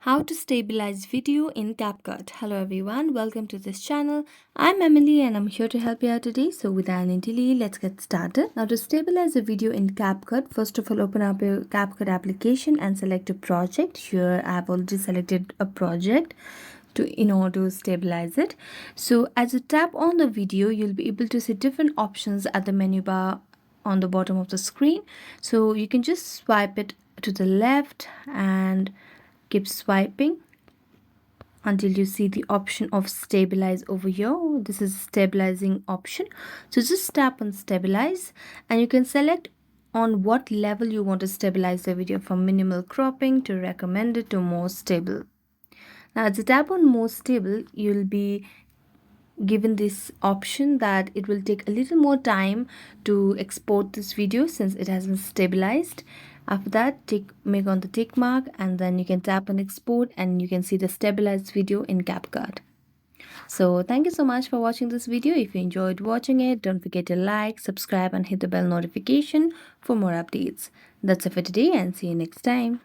How to stabilize video in Capcut. Hello everyone, welcome to this channel. I'm Emily and I'm here to help you out today. So without any delay, let's get started. Now to stabilize a video in Capcut, first of all open up your Capcut application and select a project. Here I've already selected a project in order to stabilize it. So as you tap on the video, you'll be able to see different options at the menu bar on the bottom of the screen. So you can just swipe it to the left and keep swiping until you see the option of stabilize over here. This is stabilizing option, so just tap on stabilize and you can select on what level you want to stabilize the video, from minimal cropping to recommended to more stable. Now as you tap on more stable, you'll be given this option that it will take a little more time to export this video since it has been stabilized. After that, make on the tick mark and then you can tap on export and you can see the stabilized video in Capcut. So thank you so much for watching this video. If you enjoyed watching it, don't forget to like, subscribe and hit the bell notification for more updates. That's it for today and see you next time.